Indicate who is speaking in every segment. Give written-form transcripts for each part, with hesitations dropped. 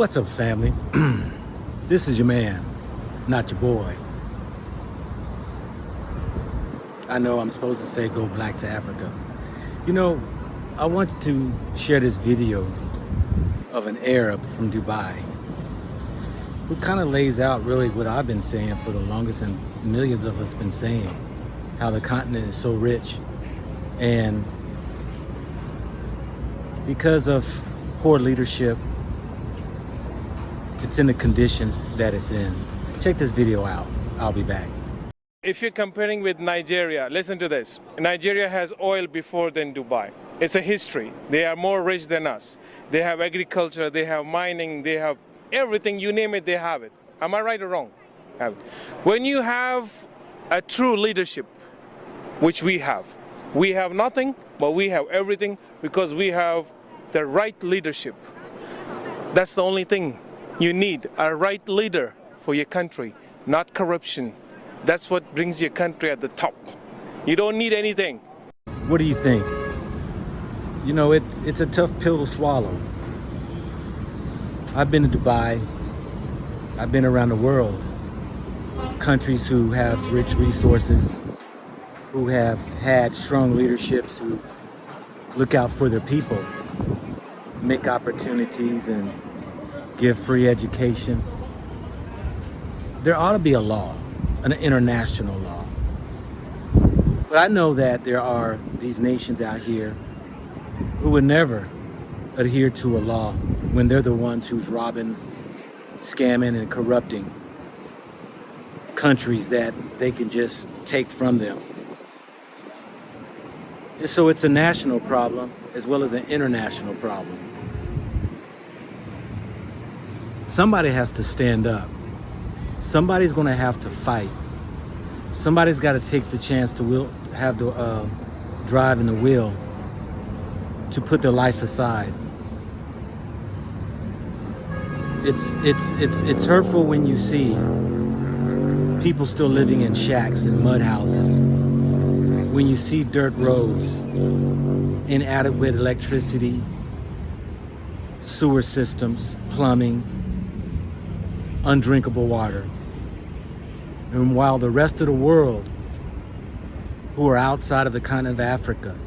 Speaker 1: What's up, family? This is your man, not your boy. I know I'm supposed to say go black to Africa. You know, I want to share this video of an Arab from Dubai who kind of lays out really what I've been saying for the longest and millions of us been saying, how the continent is so rich, and because of poor leadership, it's in the condition that it's in. Check this video out. I'll be back.
Speaker 2: If you're comparing with Nigeria, listen to this. Nigeria has oil before than Dubai. It's a history. They are more rich than us. They have agriculture, they have mining, they have everything, you name it, they have it. Am I right or wrong? Have it. When you have a true leadership, which we have nothing, but we have everything because we have the right leadership. That's the only thing you need, a right leader for your country, not corruption. That's what brings your country at the top. You don't need anything.
Speaker 1: What do you think? You know, it's a tough pill to swallow. I've been to Dubai. I've been around the world. Countries who have rich resources, who have had strong leaderships, who look out for their people, make opportunities and give free education. There ought to be a law, an international law. But I know that there are these nations out here who would never adhere to a law when they're the ones who's robbing, scamming, and corrupting countries that they can just take from them. And so it's a national problem as well as an international problem. Somebody has to stand up. Somebody's going to have to fight. Somebody's got to take the chance to have the drive and the will to put their life aside. It's hurtful when you see people still living in shacks and mud houses. When you see dirt roads, inadequate electricity, sewer systems, plumbing, undrinkable water. And while the rest of the world who are outside of the continent of Africa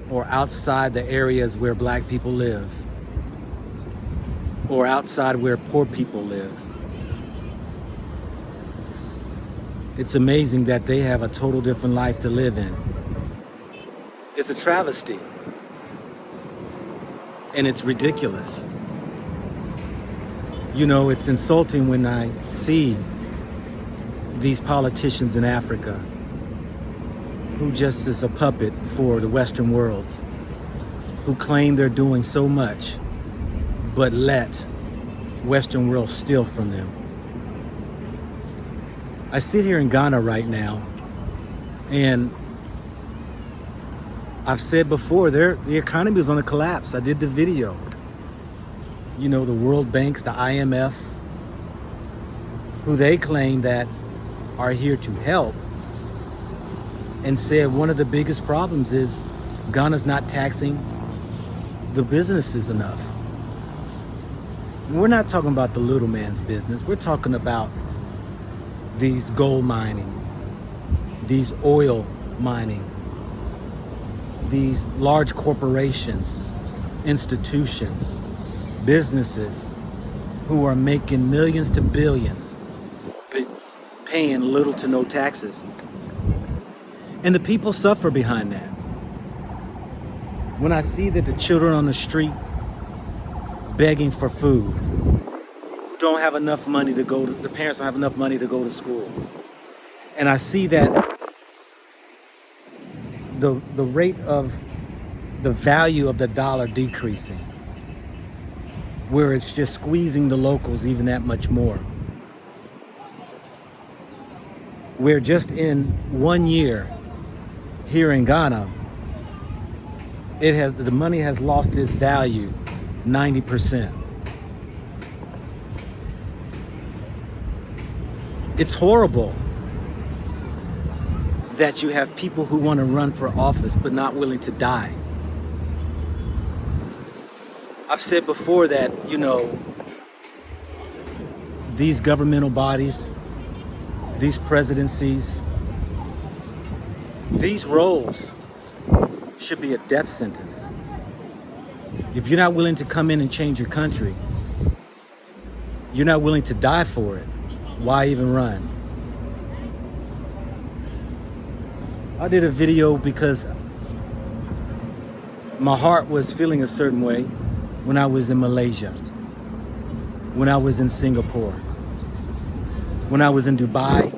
Speaker 1: or outside the areas where black people live or outside where poor people live, it's amazing that they have a total different life to live in. It's a travesty. And it's ridiculous. You know, it's insulting when I see these politicians in Africa who just is a puppet for the Western worlds, who claim they're doing so much, but let Western world steal from them. I sit here in Ghana right now, and I've said before, the economy is on a collapse. I did the video. You know, the World Banks, the IMF, who they claim that are here to help, and said one of the biggest problems is Ghana's not taxing the businesses enough. We're not talking about the little man's business. We're talking about these gold mining, these oil mining, these large corporations, institutions, businesses who are making millions to billions, but paying little to no taxes. And the people suffer behind that. When I see that the children on the street begging for food, who don't have enough money to go to, the parents don't have enough money to go to school. And I see that the rate of the value of the dollar decreasing, where it's just squeezing the locals even that much more. Where just in 1 year here in Ghana, the money has lost its value 90%. It's horrible that you have people who want to run for office but not willing to die. I've said before that, you know, these governmental bodies, these presidencies, these roles should be a death sentence. If you're not willing to come in and change your country, you're not willing to die for it, why even run? I did a video because my heart was feeling a certain way when I was in Malaysia, when I was in Singapore, when I was in Dubai,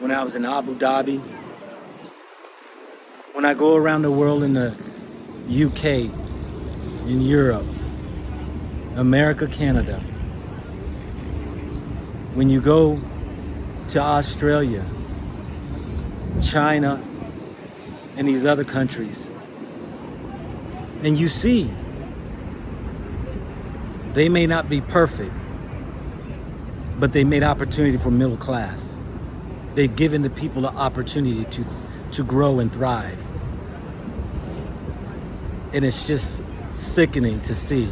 Speaker 1: when I was in Abu Dhabi, when I go around the world in the UK, in Europe, America, Canada, when you go to Australia, China, and these other countries, and you see they may not be perfect, but they made opportunity for middle class. They've given the people the opportunity to grow and thrive. And it's just sickening to see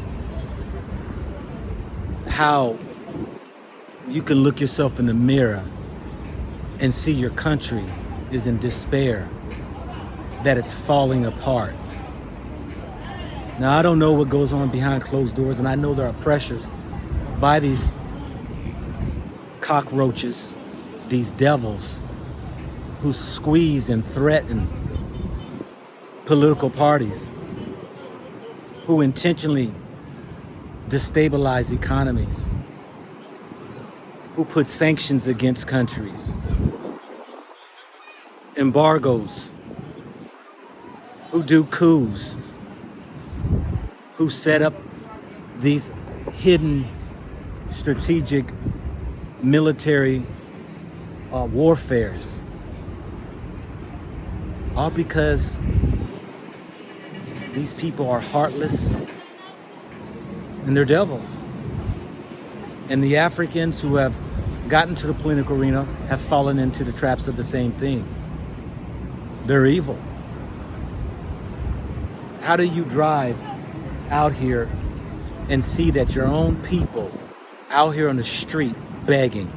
Speaker 1: how you can look yourself in the mirror and see your country is in despair, that it's falling apart. Now, I don't know what goes on behind closed doors, and I know there are pressures by these cockroaches, these devils who squeeze and threaten political parties, who intentionally destabilize economies, who put sanctions against countries, embargoes, who do coups, who set up these hidden strategic military warfares, all because these people are heartless and they're devils. And the Africans who have gotten to the political arena have fallen into the traps of the same thing. They're evil. How do you drive out here and see that your own people out here on the street begging?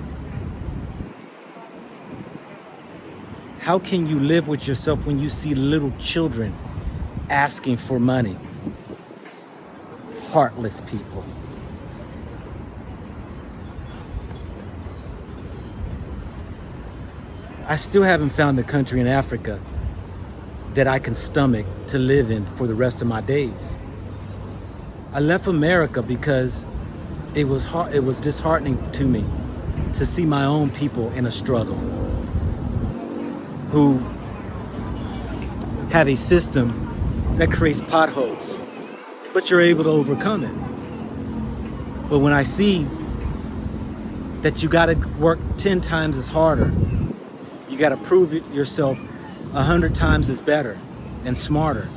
Speaker 1: How can you live with yourself when you see little children asking for money? Heartless people. I still haven't found a country in Africa that I can stomach to live in for the rest of my days. I left America because it was disheartening to me to see my own people in a struggle, who have a system that creates potholes, but you're able to overcome it. But when I see that you gotta work 10 times as harder, you gotta prove yourself 100 times as better and smarter,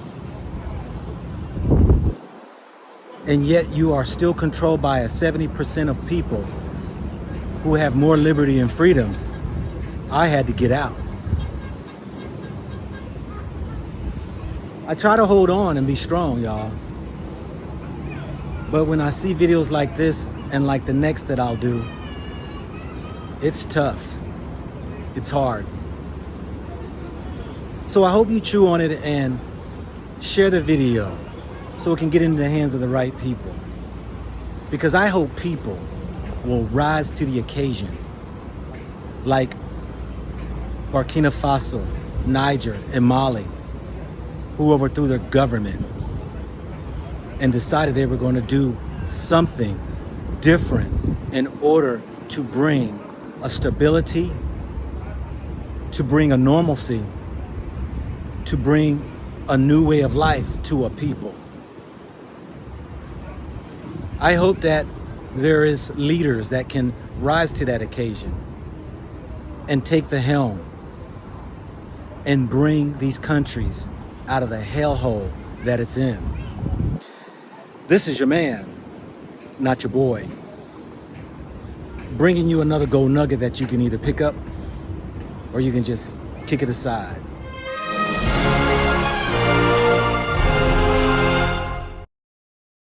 Speaker 1: and yet you are still controlled by a 70% of people who have more liberty and freedoms, I had to get out. I try to hold on and be strong, y'all. But when I see videos like this and like the next that I'll do, it's tough. It's hard. So I hope you chew on it and share the video so it can get into the hands of the right people. Because I hope people will rise to the occasion, like Burkina Faso, Niger, and Mali, who overthrew their government and decided they were going to do something different in order to bring a stability, to bring a normalcy, to bring a new way of life to a people. I hope that there is leaders that can rise to that occasion and take the helm and bring these countries out of the hellhole that it's in. This is your man, not your boy, bringing you another gold nugget that you can either pick up or you can just kick it aside.